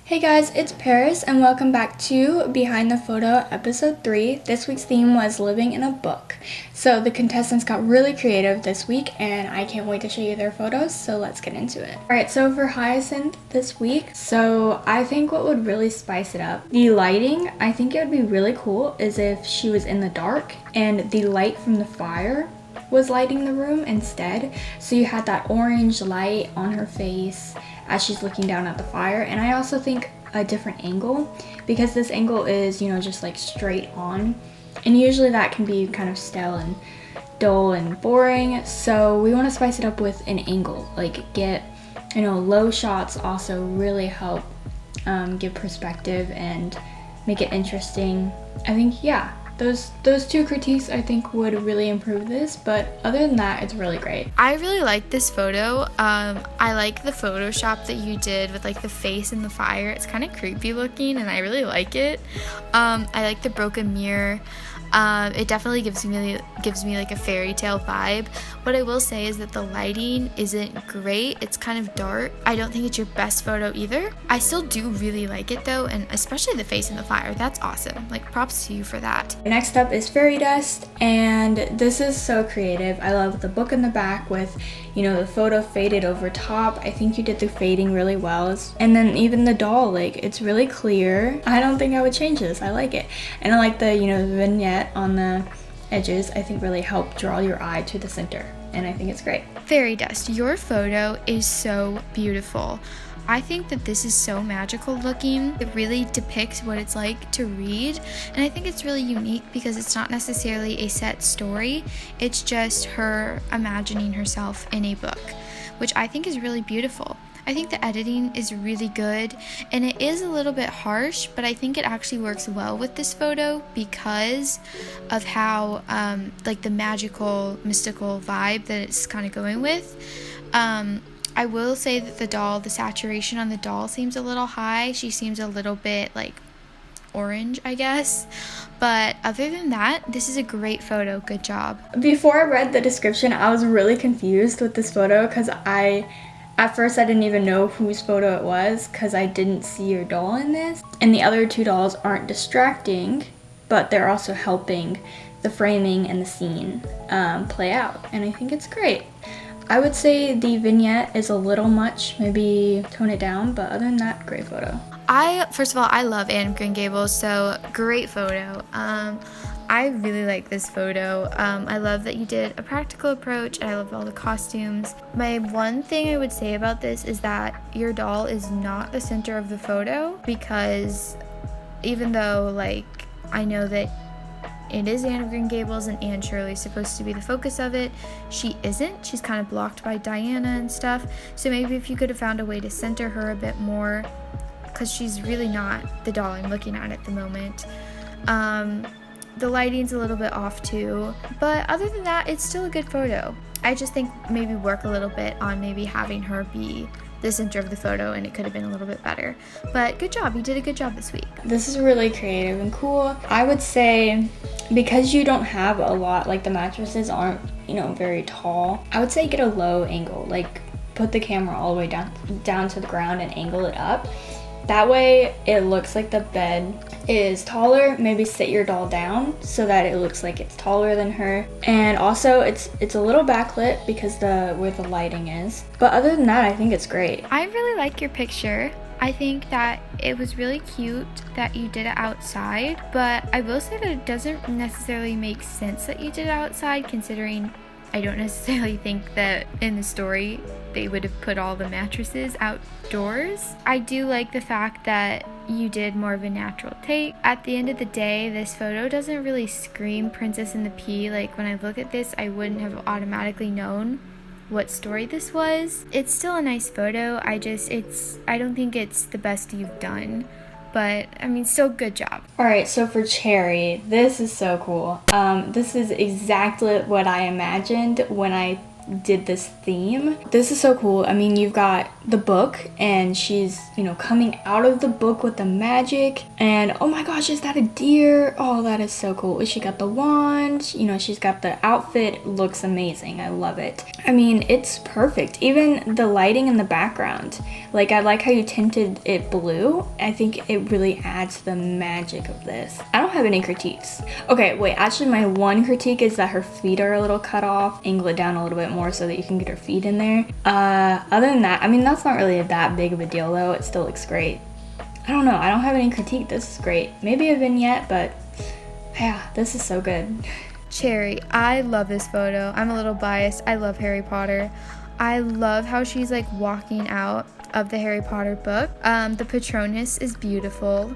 Hey guys, it's Paris and welcome back to Behind the Photo episode 3. This week's theme was living in a book. So the contestants got really creative this week and I can't wait to show you their photos, so let's get into it. Alright, so for Hyacinth this week, so I think what would really spice it up, the lighting, I think it would be really cool is if she was in the dark and the light from the fire was lighting the room instead. So you had that orange light on her face as she's looking down at the fire. And I also think a different angle, because this angle is, you know, just like straight on, and usually that can be kind of stale and dull and boring. So we want to spice it up with an angle, like get, you know, low shots also really help give perspective and make it interesting. I think, yeah, those two critiques I think would really improve this, but other than that, it's really great. I really like this photo. I like the Photoshop that you did with like the face and the fire. It's kind of creepy looking and I really like it. I like the broken mirror. It definitely gives me like a fairy tale vibe. What I will say is that the lighting isn't great. It's kind of dark. I don't think it's your best photo either. I still do really like it though, and especially the face in the fire. That's awesome. Like, props to you for that. Next up is fairy dust, and this is so creative. I love the book in the back with, you know, the photo faded over top. I think you did the fading really well, and then even the doll, like, it's really clear. I don't think I would change this. I like it, and I like the, you know, the vignette on the edges. I think really help draw your eye to the center, and I think it's great. Fairy dust, your photo is so beautiful. I think that this is so magical looking. It really depicts what it's like to read, and I think it's really unique because it's not necessarily a set story. It's just her imagining herself in a book, which I think is really beautiful. I think the editing is really good, and it is a little bit harsh, but I think it actually works well with this photo because of how like the magical, mystical vibe that it's kind of going with. I will say that the saturation on the doll seems a little high. She seems a little bit like orange, I guess. But other than that, this is a great photo. Good job. Before I read the description, I was really confused with this photo because at first I didn't even know whose photo it was because I didn't see your doll in this. And the other two dolls aren't distracting, but they're also helping the framing and the scene play out. And I think it's great. I would say the vignette is a little much, maybe tone it down, but other than that, great photo. First of all, I love Anne of Green Gables, so great photo. I really like this photo. I love that you did a practical approach, and I love all the costumes. My one thing I would say about this is that your doll is not the center of the photo, because even though, like, I know that it is Anne of Green Gables and Anne Shirley's supposed to be the focus of it, she isn't. She's kind of blocked by Diana and stuff. So maybe if you could have found a way to center her a bit more, because she's really not the doll I'm looking at the moment. The lighting's a little bit off too, but other than that, it's still a good photo. I just think maybe work a little bit on maybe having her be the center of the photo, and it could have been a little bit better. But good job, you did a good job this week. This is really creative and cool. I would say because you don't have a lot, like the mattresses aren't, you know, very tall, I would say get a low angle, like put the camera all the way down to the ground and angle it up. That way it looks like the bed is taller. Maybe sit your doll down so that it looks like it's taller than her. And also it's a little backlit because where the lighting is. But other than that, I think it's great. I really like your picture. I think that it was really cute that you did it outside, but I will say that it doesn't necessarily make sense that you did it outside, considering I don't necessarily think that in the story they would have put all the mattresses outdoors. I do like the fact that you did more of a natural take. At the end of the day, this photo doesn't really scream Princess and the Pea. Like, when I look at this, I wouldn't have automatically known what story this was. It's still a nice photo. I don't think it's the best you've done, but I mean, still good job. All right, so for Cherry, this is so cool. This is exactly what I imagined when I did this theme. This is so cool. I mean, you've got the book and she's, you know, coming out of the book with the magic, and oh my gosh, is that a deer? Oh, that is so cool. She got the wand, you know, she's got the outfit, looks amazing. I love it. I mean, it's perfect. Even the lighting in the background, like I like how you tinted it blue. I think it really adds to the magic of this. I don't have any critiques. Okay, wait, actually my one critique is that her feet are a little cut off. Angle it down a little bit more so that you can get her feet in there. Other than that, I mean, that's not really that big of a deal though. It still looks great. I don't know, I don't have any critique. This is great. Maybe a vignette, but yeah, this is so good. Cherry, I love this photo. I'm a little biased. I love Harry Potter. I love how she's like walking out of the Harry Potter book. The Patronus is beautiful.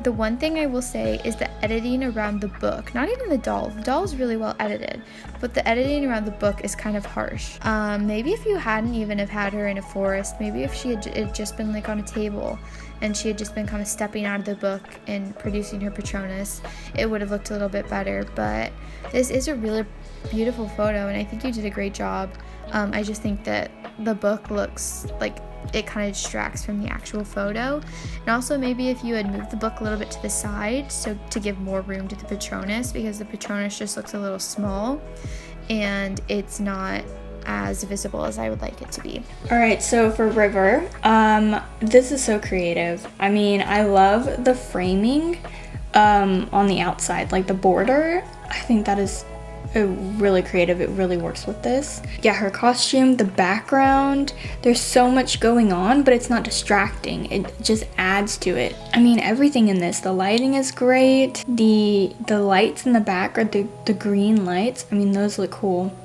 The one thing I will say is the editing around the book, not even the doll. The doll is really well edited, but the editing around the book is kind of harsh. Maybe if you hadn't even have had her in a forest, maybe if she had just been like on a table and she had just been kind of stepping out of the book and producing her Patronus, it would have looked a little bit better. But this is a really beautiful photo and I think you did a great job. I just think that the book looks like it kind of distracts from the actual photo. And also maybe if you had moved the book a little bit to the side, so to give more room to the Patronus, because the Patronus just looks a little small and it's not as visible as I would like it to be. All right, so for River, this is so creative. I mean, I love the framing on the outside, like the border. I think that is really creative. It really works with this. Yeah, her costume, the background, there's so much going on, but it's not distracting. It just adds to it. I mean, everything in this, the lighting is great. The lights in the back, or the green lights, I mean, those look cool.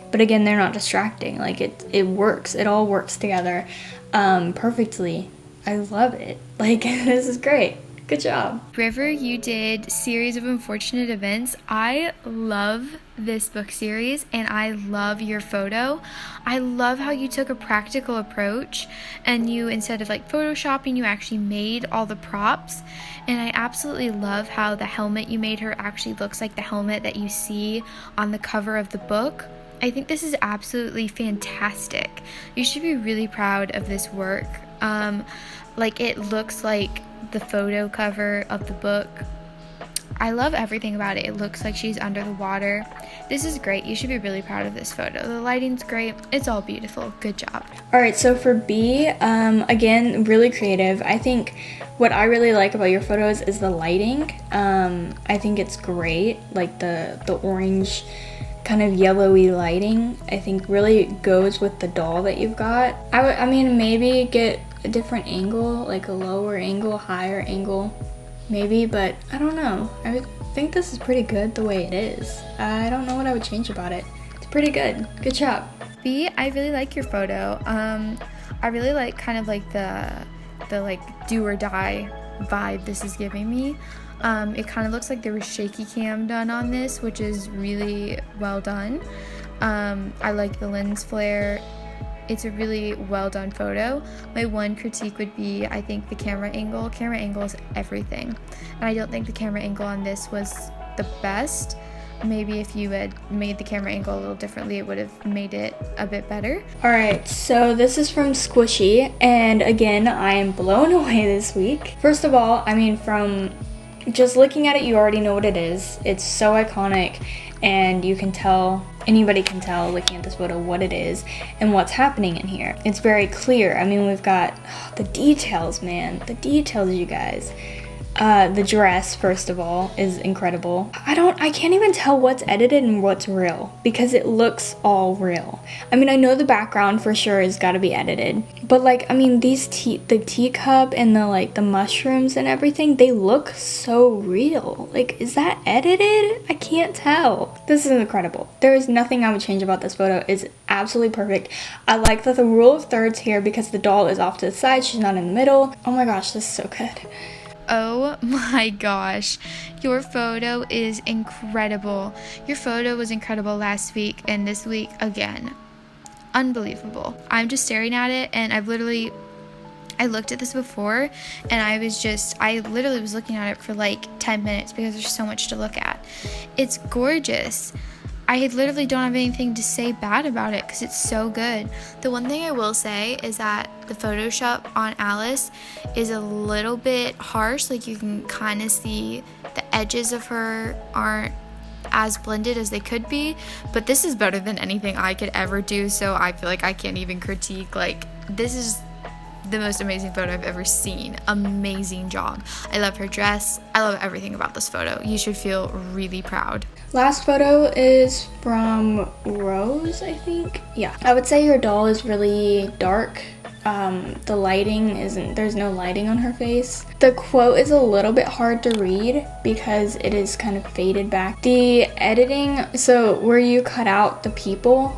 But again, they're not distracting. Like it works. It all works together perfectly. I love it. Like, this is great. Good job. River, you did Series of Unfortunate Events. I love this book series and I love your photo. I love how you took a practical approach and you, instead of like photoshopping, you actually made all the props. And I absolutely love how the helmet you made her actually looks like the helmet that you see on the cover of the book. I think this is absolutely fantastic. You should be really proud of this work. Like, it looks like the photo cover of the book. I love everything about it. It looks like she's under the water. This is great. You should be really proud of this photo. The lighting's great. It's all beautiful. Good job. All right, so for B, again, really creative. I think what I really like about your photos is the lighting. I think it's great. Like the orange kind of yellowy lighting, I think really goes with the doll that you've got. I mean, maybe get a different angle, like a lower angle, higher angle, maybe, but I don't know. I think this is pretty good the way it is. I don't know what I would change about it. It's pretty good. Good job. B, I really like your photo. I really like kind of like the like do or die vibe this is giving me. It kind of looks like there was shaky cam done on this, which is really well done. I like the lens flare. It's a really well done photo. My one critique would be, I think, the camera angle. Camera angle is everything. And I don't think the camera angle on this was the best. Maybe if you had made the camera angle a little differently, it would have made it a bit better. All right, so this is from Squishy, and again, I am blown away this week. First of all, I mean, from just looking at it, you already know what it is. It's so iconic, and you can tell, anybody can tell looking at this photo what it is and what's happening in here. It's very clear. I mean, we've got the details, man. The details, you guys. The dress, first of all, is incredible. I can't even tell what's edited and what's real because it looks all real. I mean, I know the background for sure has got to be edited, but like, I mean, the teacup and the mushrooms and everything, they look so real. Like, is that edited? I can't tell. This is incredible. There is nothing I would change about this photo. It's absolutely perfect. I like that the rule of thirds here because the doll is off to the side. She's not in the middle. Oh my gosh, this is so good. Oh my gosh, your photo is incredible. Your photo was incredible last week and this week again. Unbelievable. I'm just staring at it and I looked at this before and I literally was looking at it for like 10 minutes because there's so much to look at. It's gorgeous. I literally don't have anything to say bad about it because it's so good. The one thing I will say is that the Photoshop on Alice is a little bit harsh. Like, you can kind of see the edges of her aren't as blended as they could be, but this is better than anything I could ever do, so I feel like I can't even critique. Like, this is the most amazing photo I've ever seen. Amazing job. I love her dress. I love everything about this photo. You should feel really proud. Last photo is from Rose, I think. Yeah, I would say her doll is really dark. The lighting there's no lighting on her face. The quote is a little bit hard to read because it is kind of faded back. The editing, so where you cut out the people,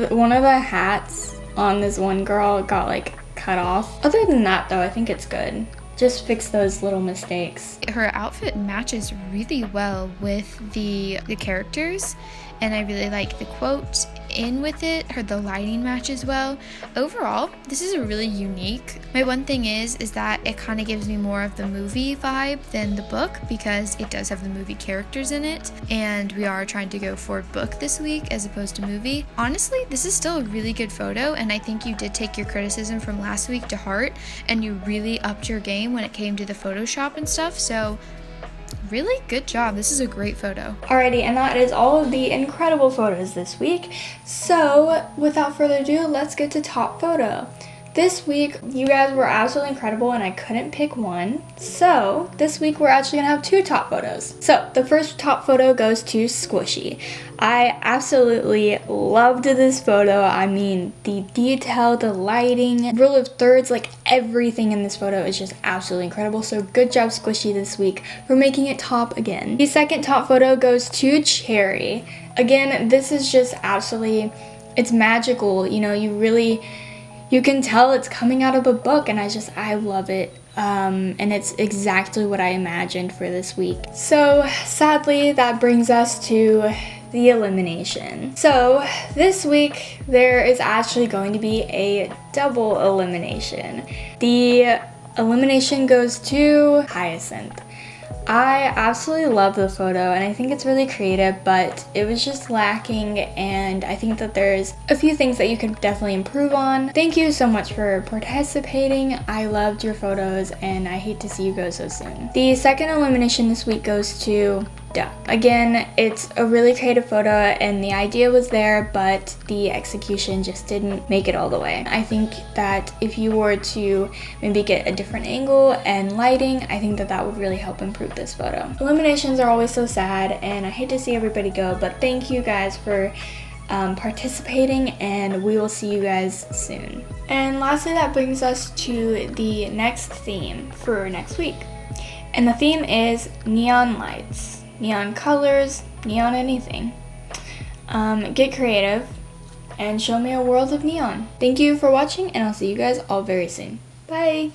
one of the hats on this one girl got like cut off. Other than that though, I think it's good. Just fix those little mistakes. Her outfit matches really well with the characters, and I really like the quote in with it. The lighting matches well. Overall, this is a really unique. My one thing is that it kind of gives me more of the movie vibe than the book, because it does have the movie characters in it, and we are trying to go for book this week as opposed to movie. Honestly, this is still a really good photo, and I think you did take your criticism from last week to heart, and you really upped your game when it came to the Photoshop and stuff, so really good job. This is a great photo. Alrighty, and that is all of the incredible photos this week. So without further ado, let's get to top photo. This week, you guys were absolutely incredible and I couldn't pick one. So this week we're actually gonna have two top photos. So the first top photo goes to Squishy. I absolutely loved this photo. I mean, the detail, the lighting, rule of thirds, like everything in this photo is just absolutely incredible. So good job, Squishy, this week for making it top again. The second top photo goes to Cherry. Again, this is just absolutely, it's magical. You know, you can tell it's coming out of a book, and I love it. And it's exactly what I imagined for this week. So sadly, that brings us to the elimination. So this week, there is actually going to be a double elimination. The elimination goes to Hyacinth. I absolutely love the photo and I think it's really creative, but it was just lacking, and I think that there's a few things that you could definitely improve on. Thank you so much for participating. I loved your photos and I hate to see you go so soon. The second elimination this week goes to Duck. Again, it's a really creative photo and the idea was there, but the execution just didn't make it all the way. I think that if you were to maybe get a different angle and lighting, I think that that would really help improve this photo. Eliminations are always so sad and I hate to see everybody go, but thank you guys for participating, and we will see you guys soon. And lastly, that brings us to the next theme for next week. And the theme is neon lights. Neon colors, neon anything. Get creative and show me a world of neon. Thank you for watching, and I'll see you guys all very soon. Bye!